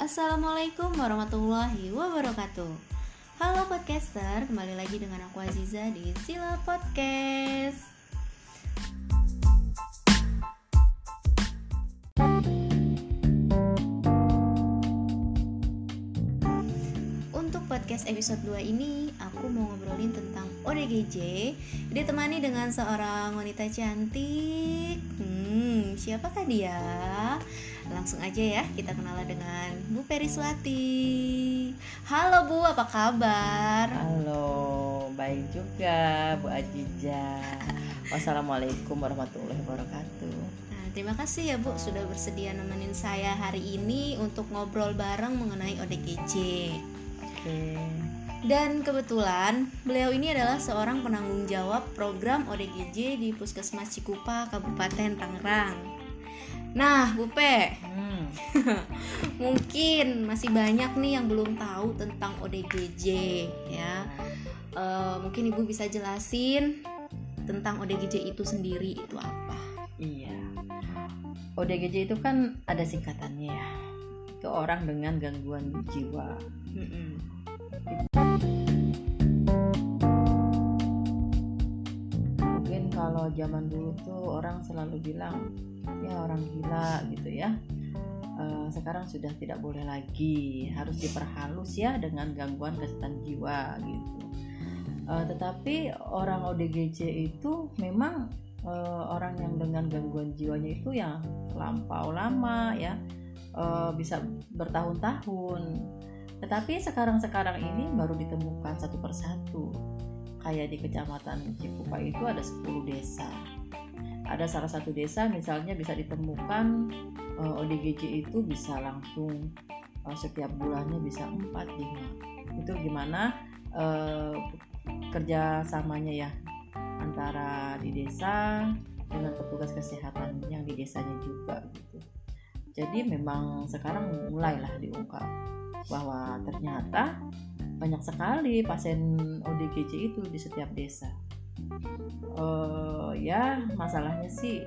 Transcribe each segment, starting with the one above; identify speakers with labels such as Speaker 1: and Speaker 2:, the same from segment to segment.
Speaker 1: Assalamualaikum warahmatullahi wabarakatuh. Halo podcaster, kembali lagi dengan aku Aziza di Sila Podcast. Untuk podcast episode 2 ini, aku mau ngobrolin tentang ODGJ, ditemani dengan seorang wanita cantik. Siapakah dia? Langsung aja ya, kita kenalan dengan Bu Periswati. Halo Bu, apa kabar?
Speaker 2: Halo, baik juga Bu Aziza. Wassalamualaikum warahmatullahi wabarakatuh.
Speaker 1: Nah, terima kasih ya Bu sudah bersedia nemenin saya hari ini untuk ngobrol bareng mengenai ODGJ.
Speaker 2: Oke.
Speaker 1: Dan kebetulan beliau ini adalah seorang penanggung jawab program ODGJ di Puskesmas Cikupa, Kabupaten Tangerang. Nah, Bu Pe, mungkin masih banyak nih yang belum tahu tentang ODGJ ya. Mungkin Ibu bisa jelasin tentang ODGJ itu sendiri itu apa?
Speaker 2: Iya. ODGJ itu kan ada singkatannya ya. Itu orang dengan gangguan jiwa. Mungkin kalau zaman dulu tuh orang selalu bilang ya orang gila gitu ya. Sekarang sudah tidak boleh lagi, harus diperhalus ya dengan gangguan kesehatan jiwa gitu. Tetapi orang ODGJ itu memang orang yang dengan gangguan jiwanya itu yang terlampau lama ya, bisa bertahun-tahun. Tetapi sekarang ini baru ditemukan satu persatu. Kayak di Kecamatan Cikupa itu ada 10 desa. Ada salah satu desa misalnya bisa ditemukan ODGJ itu bisa langsung setiap bulannya bisa 4-5. Itu gimana kerjasamanya ya antara di desa dengan petugas kesehatan yang di desanya juga gitu. Jadi memang sekarang mulailah diungkap bahwa ternyata banyak sekali pasien ODGJ itu di setiap desa. Ya masalahnya sih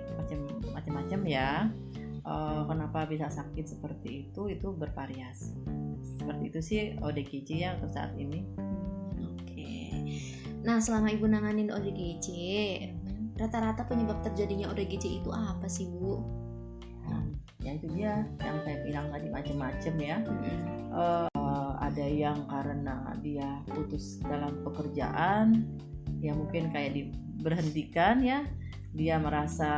Speaker 2: macam-macam ya. Kenapa bisa sakit seperti itu bervariasi. Seperti itu sih ODGJ ya untuk saat ini.
Speaker 1: Oke. Nah, selama Ibu nanganin ODGJ, rata-rata penyebab terjadinya ODGJ itu apa sih, Bu?
Speaker 2: Ya itu dia yang saya bilang tadi macam-macam ya. Ada yang karena dia putus dalam pekerjaan, ya mungkin kayak diberhentikan ya, dia merasa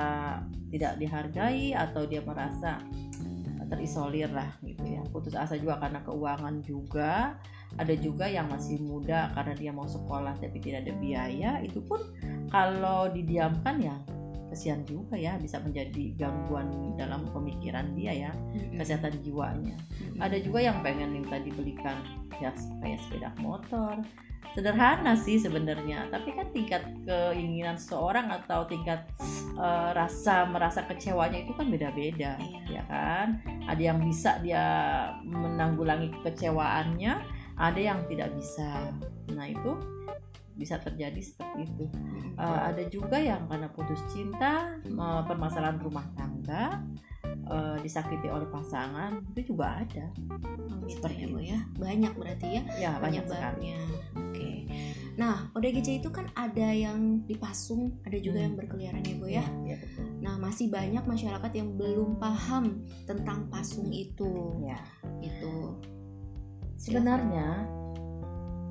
Speaker 2: tidak dihargai atau dia merasa terisolir lah gitu ya. Putus asa juga karena keuangan juga. Ada juga yang masih muda karena dia mau sekolah tapi tidak ada biaya. Itu pun kalau didiamkan ya kasihan juga ya, bisa menjadi gangguan dalam pemikiran dia ya, kesehatan jiwanya. Ada juga yang pengen minta dibelikan ya kayak sepeda motor. Sederhana sih sebenarnya, tapi kan tingkat keinginan seseorang atau tingkat merasa kecewanya itu kan beda-beda, ya kan? Ada yang bisa dia menanggulangi kekecewaannya, ada yang tidak bisa. Nah itu bisa terjadi seperti itu. Ada juga yang karena putus cinta, permasalahan rumah tangga, disakiti oleh pasangan, itu juga ada.
Speaker 1: Seperti itu ya, banyak berarti ya?
Speaker 2: Ya banyak sekali.
Speaker 1: Oke. Nah, ODGJ itu kan ada yang dipasung, ada juga yang berkeliaran ya Bu ya?
Speaker 2: Ya betul.
Speaker 1: Nah, masih banyak masyarakat yang belum paham tentang pasung itu.
Speaker 2: Ya.
Speaker 1: Itu.
Speaker 2: Sebenarnya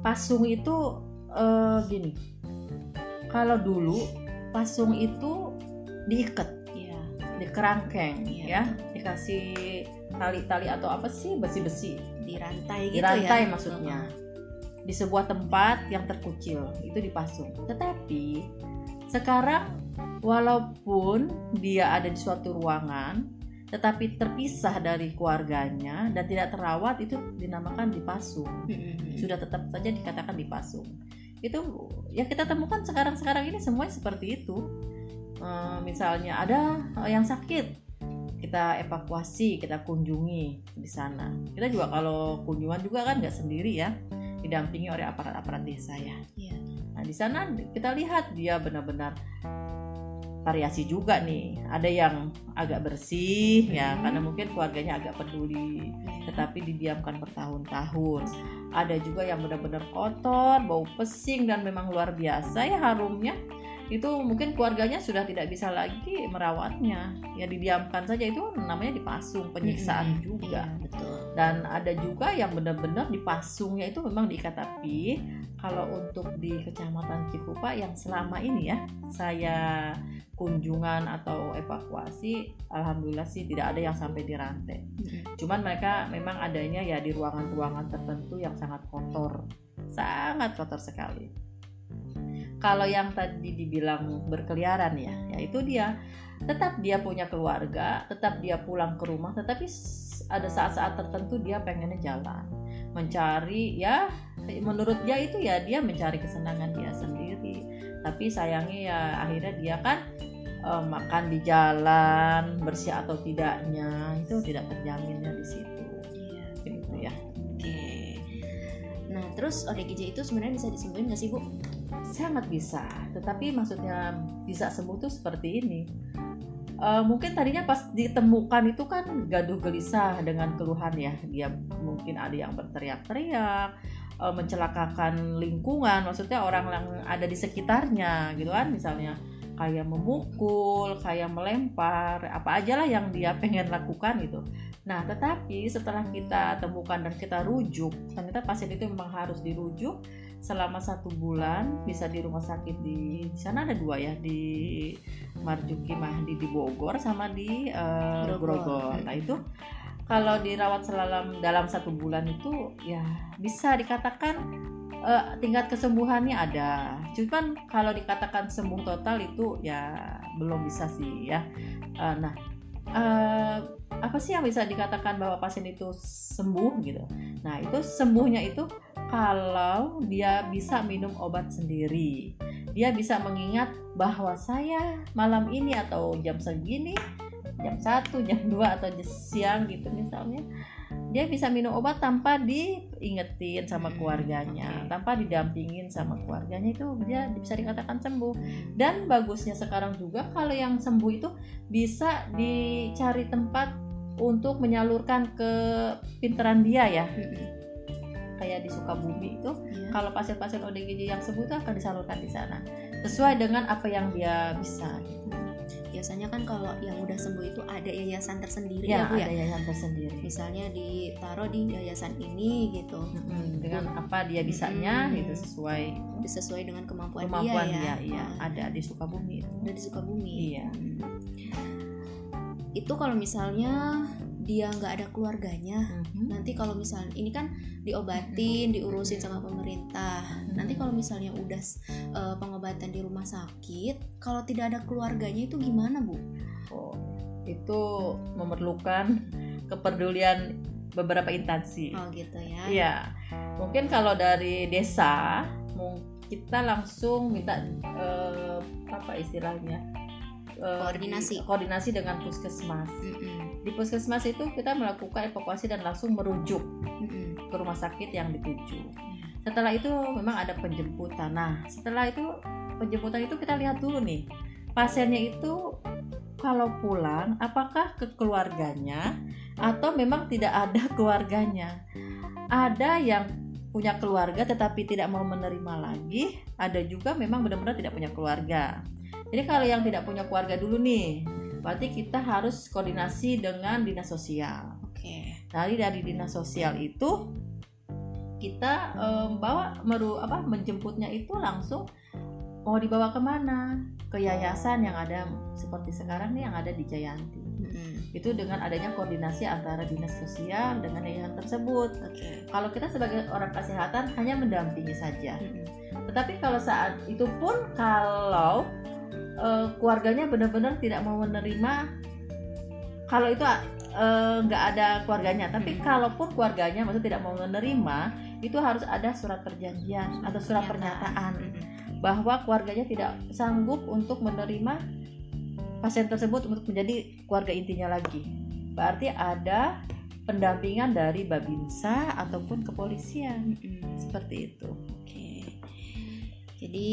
Speaker 2: pasung itu gini. Kalau dulu pasung itu diikat, di kerangkeng ya, dikasih tali-tali atau apa sih, besi-besi,
Speaker 1: dirantai gitu
Speaker 2: dirantai
Speaker 1: ya
Speaker 2: maksudnya, di sebuah tempat yang terkucil itu dipasung. Tetapi sekarang walaupun dia ada di suatu ruangan tetapi terpisah dari keluarganya dan tidak terawat, itu dinamakan dipasung. Sudah tetap saja dikatakan dipasung. Itu ya kita temukan sekarang ini semuanya seperti itu. Misalnya ada yang sakit, kita evakuasi, kita kunjungi di sana. Kita juga kalau kunjungan juga kan nggak sendiri ya, didampingi oleh aparat desa ya. Nah di sana kita lihat dia benar-benar variasi juga nih. Ada yang agak bersih ya karena mungkin keluarganya agak peduli, tetapi didiamkan bertahun-tahun. Ada juga yang benar-benar kotor, bau pesing dan memang luar biasa ya harumnya. Itu mungkin keluarganya sudah tidak bisa lagi merawatnya. Ya didiamkan saja, itu namanya dipasung, penyiksaan juga.
Speaker 1: Iya, betul.
Speaker 2: Dan ada juga yang benar-benar dipasungnya itu memang diikat. Tapi kalau untuk di Kecamatan Cikupa yang selama ini ya saya kunjungan atau evakuasi, alhamdulillah sih tidak ada yang sampai dirantai. Cuman mereka memang adanya ya di ruangan-ruangan tertentu yang sangat kotor sekali. Kalau yang tadi dibilang berkeliaran ya itu dia tetap dia punya keluarga, tetap dia pulang ke rumah, tetapi ada saat-saat tertentu dia pengennya jalan, mencari ya menurut dia itu ya dia mencari kesenangan dia sendiri. Tapi sayangnya ya akhirnya dia kan makan di jalan, bersih atau tidaknya itu tidak terjaminnya di situ.
Speaker 1: Iya,
Speaker 2: gitu ya.
Speaker 1: Oke. Nah, terus ODGJ itu sebenarnya bisa disembuhin nggak sih, Bu?
Speaker 2: Sangat bisa, tetapi maksudnya bisa sembuh tuh seperti ini. Mungkin tadinya pas ditemukan itu kan gaduh gelisah dengan keluhan ya, dia mungkin ada yang berteriak-teriak, mencelakakan lingkungan, maksudnya orang yang ada di sekitarnya gitu kan, misalnya kayak memukul, kayak melempar, apa aja lah yang dia pengen lakukan gitu. Nah, tetapi setelah kita temukan dan kita rujuk, ternyata pasien itu memang harus dirujuk selama 1 bulan, bisa di rumah sakit di sana ada 2 ya, di Marzuki Mahdi di Bogor sama di Grogol. Nah itu kalau dirawat dalam 1 bulan itu ya bisa dikatakan tingkat kesembuhannya ada. Cuman kalau dikatakan sembuh total itu ya belum bisa sih ya. Apa sih yang bisa dikatakan bahwa pasien itu sembuh gitu? Nah itu sembuhnya itu kalau dia bisa minum obat sendiri, dia bisa mengingat bahwa saya malam ini atau jam segini, jam 1, jam 2 atau siang gitu misalnya, dia bisa minum obat tanpa diingetin sama keluarganya, tanpa didampingin sama keluarganya, itu dia bisa dikatakan sembuh. Dan bagusnya sekarang juga kalau yang sembuh itu bisa dicari tempat untuk menyalurkan ke pinteran dia ya. Kayak di Sukabumi itu kalau pasien-pasien ODGJ yang sembuh itu akan disalurkan di sana sesuai dengan apa yang dia bisa.
Speaker 1: Biasanya kan kalau yang udah sembuh itu ada yayasan tersendiri
Speaker 2: ya
Speaker 1: Bu ya.
Speaker 2: Ada yayasan tersendiri.
Speaker 1: Misalnya ditaruh di yayasan ini gitu.
Speaker 2: Dengan apa dia bisanya gitu
Speaker 1: sesuai dengan kemampuan
Speaker 2: dia
Speaker 1: ya.
Speaker 2: Iya, ada di Sukabumi itu.
Speaker 1: Ada di Sukabumi.
Speaker 2: Iya.
Speaker 1: Itu kalau misalnya dia nggak ada keluarganya, nanti kalau misalnya ini kan diobatin, diurusin sama pemerintah, nanti kalau misalnya udah pengobatan di rumah sakit, kalau tidak ada keluarganya itu gimana Bu?
Speaker 2: Itu memerlukan kepedulian beberapa instansi.
Speaker 1: Gitu ya.
Speaker 2: Iya, mungkin kalau dari desa kita langsung minta apa istilahnya? Koordinasi dengan puskesmas. Di puskesmas itu kita melakukan evakuasi dan langsung merujuk ke rumah sakit yang dituju. Setelah itu memang ada penjemputan. Nah, setelah itu penjemputan itu kita lihat dulu nih, pasiennya itu kalau pulang apakah ke keluarganya atau memang tidak ada keluarganya. Ada yang punya keluarga tetapi tidak mau menerima lagi, ada juga memang benar-benar tidak punya keluarga. Jadi kalau yang tidak punya keluarga dulu nih, berarti kita harus koordinasi dengan dinas sosial. Dari dinas sosial itu kita menjemputnya itu langsung mau dibawa kemana? Ke yayasan yang ada seperti sekarang nih yang ada di Jayanti. Itu dengan adanya koordinasi antara dinas sosial dengan yayasan tersebut. Kalau kita sebagai orang kesehatan hanya mendampingi saja. Tetapi kalau saat itu pun kalau keluarganya benar-benar tidak mau menerima, kalau itu nggak ada keluarganya, tapi kalaupun keluarganya maksudnya tidak mau menerima, itu harus ada surat perjanjian atau surat pernyataan bahwa keluarganya tidak sanggup untuk menerima pasien tersebut untuk menjadi keluarga intinya lagi. Berarti ada pendampingan dari Babinsa ataupun kepolisian. Seperti itu.
Speaker 1: Jadi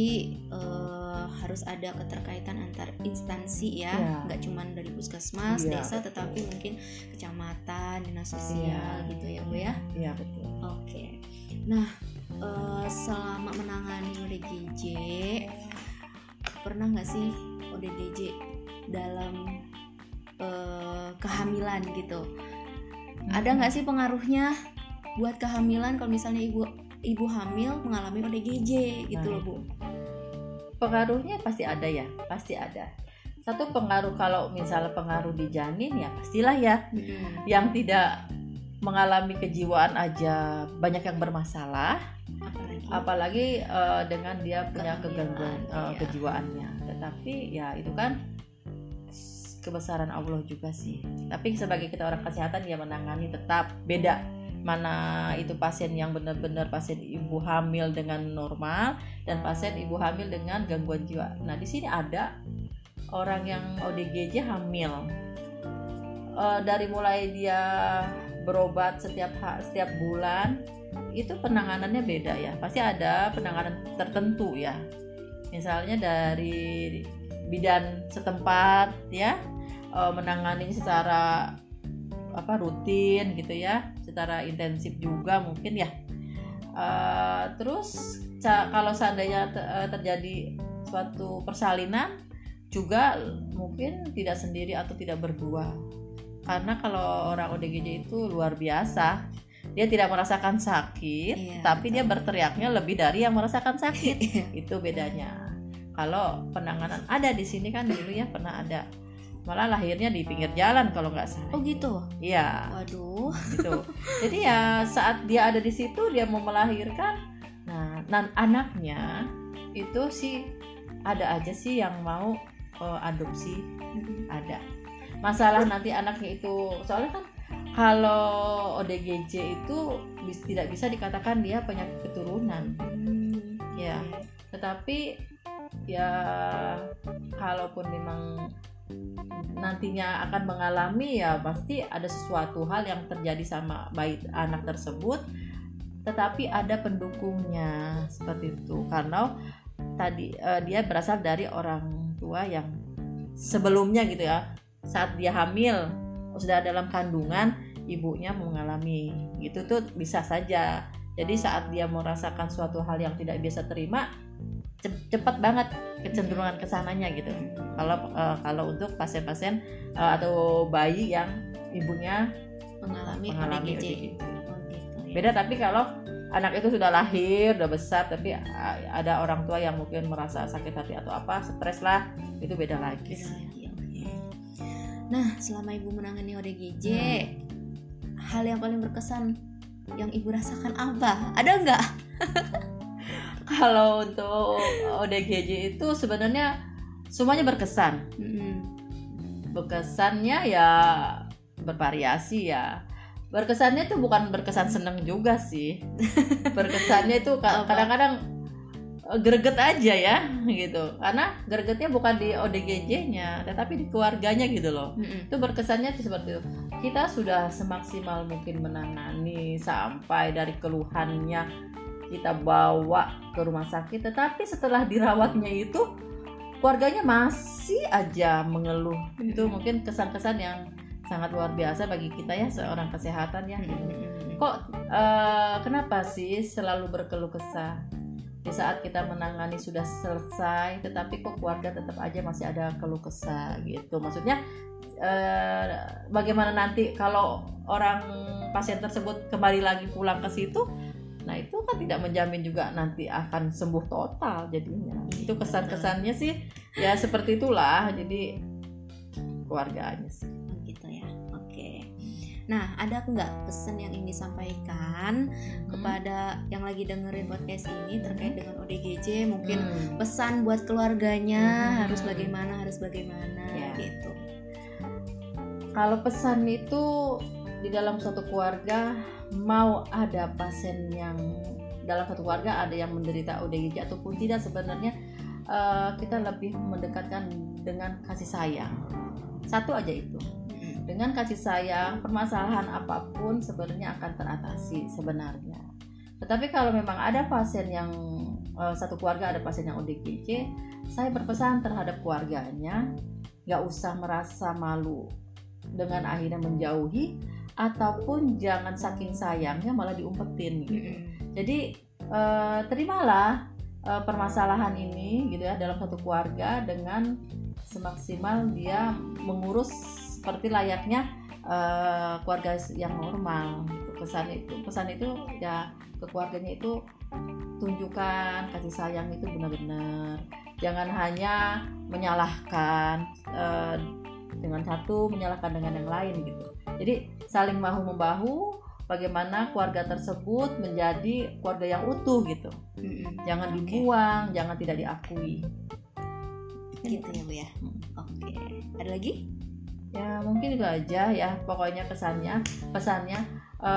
Speaker 1: harus ada keterkaitan antar instansi ya, nggak cuma dari puskesmas, desa, tetapi mungkin kecamatan, dinas sosial gitu ya Bu ya.
Speaker 2: Iya betul.
Speaker 1: Oke. Nah, selama menangani ODGJ, pernah nggak sih ODGJ dalam kehamilan gitu? Ada nggak sih pengaruhnya buat kehamilan kalau misalnya ibu hamil mengalami ODGJ gitu loh Bu?
Speaker 2: Pengaruhnya pasti ada ya, pasti ada. Satu pengaruh, kalau misalnya pengaruh di janin ya pastilah ya. Yang tidak mengalami kejiwaan aja banyak yang bermasalah, apalagi dengan dia punya kegangguan kejiwaannya. Tetapi ya itu kan kebesaran Allah juga sih. Tapi sebagai kita orang kesehatan ya menangani tetap beda. Mana itu pasien yang benar-benar pasien ibu hamil dengan normal dan pasien ibu hamil dengan gangguan jiwa. Nah di sini ada orang yang ODGJ hamil, dari mulai dia berobat setiap bulan itu penanganannya beda ya. Pasti ada penanganan tertentu ya. Misalnya dari bidan setempat ya, menangani secara rutin gitu ya, secara intensif juga mungkin ya. Terus kalau seandainya terjadi suatu persalinan juga mungkin tidak sendiri atau tidak berdua, karena kalau orang ODGJ itu luar biasa, dia tidak merasakan sakit, tapi dia berteriaknya lebih dari yang merasakan sakit. Itu bedanya. Kalau penanganan ada di sini kan dulu ya pernah ada, malah lahirnya di pinggir jalan kalau nggak salah.
Speaker 1: Oh gitu?
Speaker 2: Iya.
Speaker 1: Waduh.
Speaker 2: Gitu. Jadi ya saat dia ada di situ dia mau melahirkan, nah anaknya itu sih ada aja sih yang mau adopsi, ada. Masalah nanti anaknya itu, soalnya kan kalau ODGJ itu tidak bisa dikatakan dia penyakit keturunan, ya. Tetapi ya kalaupun memang nantinya akan mengalami ya pasti ada sesuatu hal yang terjadi sama bayi anak tersebut, tetapi ada pendukungnya seperti itu karena tadi dia berasal dari orang tua yang sebelumnya gitu ya, saat dia hamil sudah dalam kandungan ibunya mengalami gitu tuh bisa saja. Jadi saat dia merasakan suatu hal yang tidak biasa terima, cepat banget kecenderungan kesananya gitu. Kalau untuk pasien-pasien atau bayi yang ibunya mengalami ODGJ.
Speaker 1: Gitu, ya.
Speaker 2: Beda tapi kalau anak itu sudah lahir, udah besar, tapi ada orang tua yang mungkin merasa sakit hati atau apa, stres lah, itu beda lagi.
Speaker 1: Nah, selama ibu menangani ODGJ, hal yang paling berkesan yang ibu rasakan apa? Ada nggak?
Speaker 2: Kalau untuk ODGJ itu sebenarnya semuanya berkesan. Berkesannya ya bervariasi ya. Berkesannya itu bukan berkesan seneng juga sih. Berkesannya itu kadang-kadang greget aja ya gitu. Karena gregetnya bukan di ODGJ-nya, tetapi di keluarganya gitu loh. Itu berkesannya seperti itu. Kita sudah semaksimal mungkin menangani sampai dari keluhannya kita bawa ke rumah sakit, tetapi setelah dirawatnya itu keluarganya masih aja mengeluh. Itu mungkin kesan-kesan yang sangat luar biasa bagi kita ya seorang kesehatan ya. Kok kenapa sih selalu berkeluh kesah? Di saat kita menangani sudah selesai, tetapi kok keluarga tetap aja masih ada keluh kesah gitu. Maksudnya bagaimana nanti kalau orang pasien tersebut kembali lagi pulang ke situ? Nah itu kan tidak menjamin juga nanti akan sembuh total jadinya. Itu kesan-kesannya sih ya seperti itulah. Jadi keluarganya sih.
Speaker 1: Gitu ya. Oke. Nah, ada nggak pesan yang ingin disampaikan kepada yang lagi dengerin podcast ini terkait dengan ODGJ? Mungkin pesan buat keluarganya harus bagaimana gitu.
Speaker 2: Kalau pesan itu di dalam suatu keluarga, mau ada pasien yang dalam satu keluarga ada yang menderita ODGJ ataupun tidak, sebenarnya kita lebih mendekatkan dengan kasih sayang. Satu aja itu. Dengan kasih sayang, permasalahan apapun sebenarnya akan teratasi sebenarnya. Tetapi kalau memang ada pasien yang satu keluarga ada pasien yang ODGJ, saya berpesan terhadap keluarganya nggak usah merasa malu dengan akhirnya menjauhi, ataupun jangan saking sayangnya malah diumpetin gitu. Jadi terimalah permasalahan ini gitu ya dalam satu keluarga dengan semaksimal dia mengurus seperti layaknya keluarga yang normal gitu. Pesan itu ya ke keluarganya itu tunjukkan kasih sayang itu benar-benar, jangan hanya menyalahkan dengan satu menyalahkan dengan yang lain gitu. Jadi saling bahu membahu, bagaimana keluarga tersebut menjadi keluarga yang utuh gitu. Jangan dibuang, jangan tidak diakui.
Speaker 1: Gitu ya Bu ya. Oke. Ada lagi?
Speaker 2: Ya mungkin itu aja ya. Pokoknya pesannya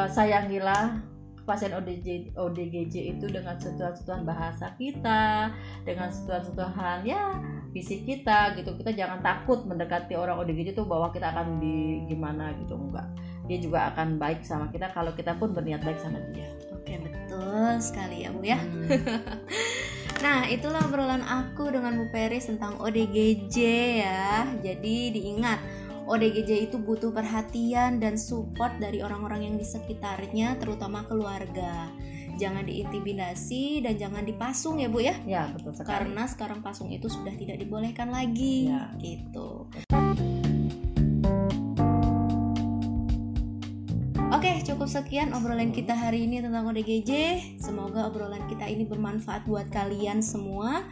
Speaker 2: sayangilah pasien ODGJ itu dengan sentuhan-sentuhan bahasa kita, dengan sentuhan-sentuhan ya fisik kita gitu. Kita jangan takut mendekati orang ODGJ itu bahwa kita akan gimana gitu, enggak. Dia juga akan baik sama kita kalau kita pun berniat baik sama dia.
Speaker 1: Oke, betul sekali ya Bu ya. Nah, itulah obrolan aku dengan Bu Peris tentang ODGJ ya. Jadi diingat, ODGJ itu butuh perhatian dan support dari orang-orang yang di sekitarnya, terutama keluarga. Jangan diintimidasi dan jangan dipasung ya Bu ya.
Speaker 2: Ya, betul sekali.
Speaker 1: Karena sekarang pasung itu sudah tidak dibolehkan lagi
Speaker 2: ya.
Speaker 1: Gitu. Oke, cukup sekian obrolan kita hari ini tentang ODGJ. Semoga obrolan kita ini bermanfaat buat kalian semua.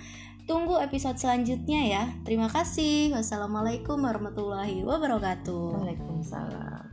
Speaker 1: Tunggu episode selanjutnya ya. Terima kasih. Wassalamualaikum warahmatullahi wabarakatuh.
Speaker 2: Waalaikumsalam.